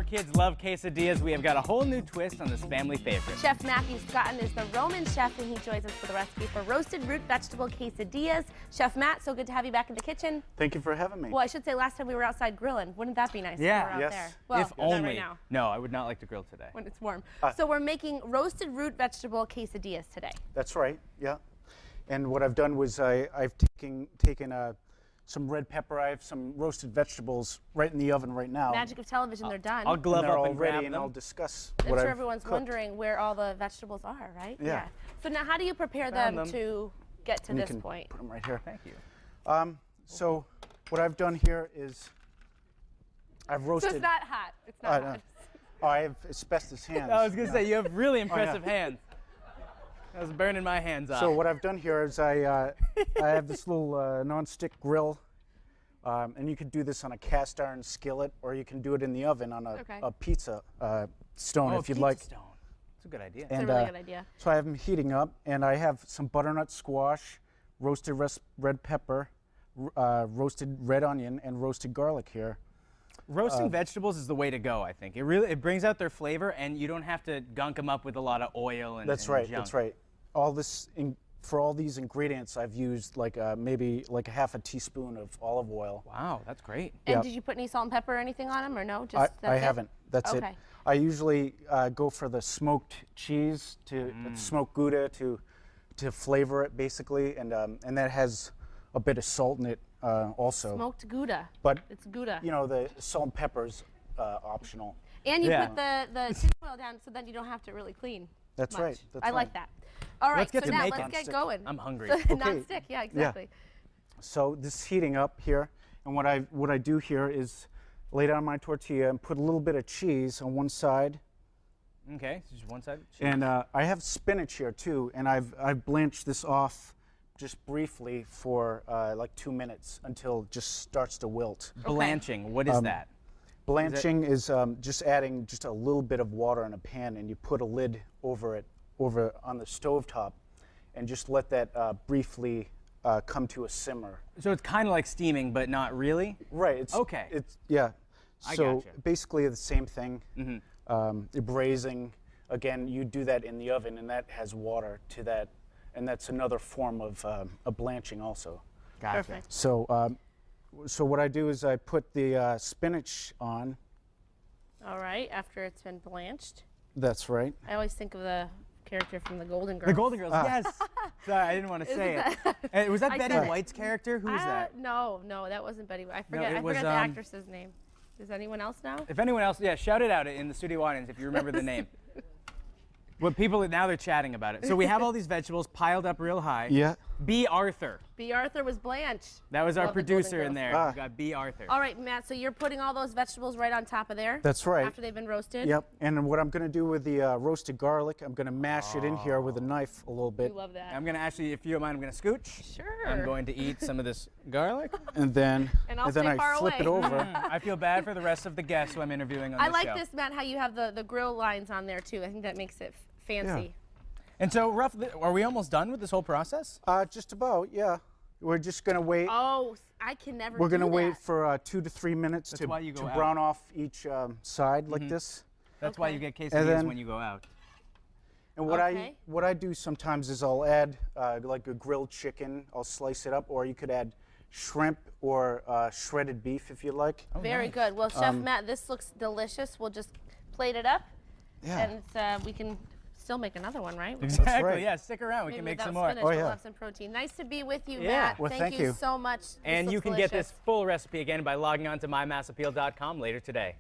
kids love quesadillas, we have got a whole new twist on this family favorite. Chef Matthew Scotten is the Roamin Chef, and he joins us for the recipe for roasted root vegetable quesadillas. Chef Matt, so good to have you back in the kitchen. Thank you for having me. Well, I should say last time we were outside grilling. Wouldn't that be nice? Yeah. If we were out Yes. there? Well, If not only. right now, No, I would not like to grill today. when it's warm. So we're making roasted root vegetable quesadillas today. That's right, yeah. And what I've done was I've taken some red pepper, I have some roasted vegetables right in the oven right now. Magic of television, they're done. I'll glove and they're up all and ready, grab and them. I'll discuss I'm what sure I've everyone's cooked. wondering where all the vegetables are, right? Yeah. So now how do you prepare Found them them. to get to And you this can point? put them right here. Thank you. So what I've done here is I've So roasted. it's not hot. It's not no. hot. Oh, I have asbestos hands. I was going to you know. say, you have really impressive hands. I was burning my hands off. So what I've done here is I have this little non-stick grill, and you could do this on a cast iron skillet, or you can do it in the oven on a pizza stone if you'd like. Stone. That's a good idea. It's a really good idea. So I have them heating up, and I have some butternut squash, roasted red pepper, roasted red onion, and roasted garlic here. Roasting vegetables is the way to go, I think. It brings out their flavor, and you don't have to gunk them up with a lot of oil and That's and right. junk. That's right. For all these ingredients, I've used maybe like a half a teaspoon of olive oil. Wow, that's great. And Yeah. did you put any salt and pepper or anything on them, or no? Just I that's it? haven't. That's it. Okay. I usually go for the smoked cheese smoked Gouda to flavor it basically, and that has a bit of salt in it also. Smoked Gouda. But It's Gouda. you know, the salt and pepper's optional. And you Yeah. put the tinfoil down so then you don't have to really clean. That's much. right. That's I like right. that. All right, Let's get so to now making. let's get Non-stick. going. I'm hungry. Non-stick, yeah, exactly. So this is heating up here, and what I do here is lay down my tortilla and put a little bit of cheese on one side. Okay, so just one side. And I have spinach here too, and I've blanched this off just briefly for like 2 minutes until it just starts to wilt. Blanching, what is that? Blanching is just adding just a little bit of water in a pan, and you put a lid over it, on the stovetop, and just let that briefly come to a simmer. So it's kind of like steaming, but not really? Right. It's Okay. It's yeah. I So gotcha. basically the same thing. Braising, again, you do that in the oven, and that has water to that, and that's another form of a blanching also. Gotcha. Perfect. So what I do is I put the spinach on. All right, after it's been blanched. That's right. I always think of the character from the Golden Girls. The Golden Girls, yes. Sorry, I didn't want to say it. Was that I Betty said it. White's character? Who was that? No, that wasn't Betty White. I forget, it I was, forget the actress's name. Does anyone else know? If anyone else, yeah, shout it out in the studio audience if you remember the name. What people, now they're chatting about it. So we have all these vegetables piled up real high. Yeah. B. Arthur. B. Arthur was blanched. That was our Love the Golden producer in Girls. there. Ah. We got B. Arthur. All right, Matt, so you're putting all those vegetables right on top of there? That's right. After they've been roasted? Yep. And what I'm going to do with the roasted garlic, I'm going to mash it in here with a knife a little bit, We love that. I'm going to actually, if you don't mind, I'm going to scooch. Sure. I'm going to eat some of this garlic. and then And I'll then stay I far flip away. it over. I feel bad for the rest of the guests who I'm interviewing on I this like show. this, Matt, how you have the grill lines on there, too. I think that makes it fancy. And so, roughly, are we almost done with this whole process? Just about, yeah. We're just going to wait. Oh, I can never We're going to do wait that. for 2 to 3 minutes That's why you go to out. brown off each side like this. That's why Okay. you get quesadillas And then- when you go out. And Okay. what I do sometimes is I'll add like a grilled chicken. I'll slice it up, or you could add shrimp or shredded beef if you like. Very nice. good. Well, Chef Matt, this looks delicious. We'll just plate it up, Yeah. and we can still make another one, right? Exactly, right. yeah, stick around. We Maybe can make without some more. spinach, Oh, we'll yeah. have some protein. Nice to be with you, Yeah. Matt. Well, thank you you. so much. This And you looks can get this delicious. full recipe again by logging on to mymassappeal.com later today.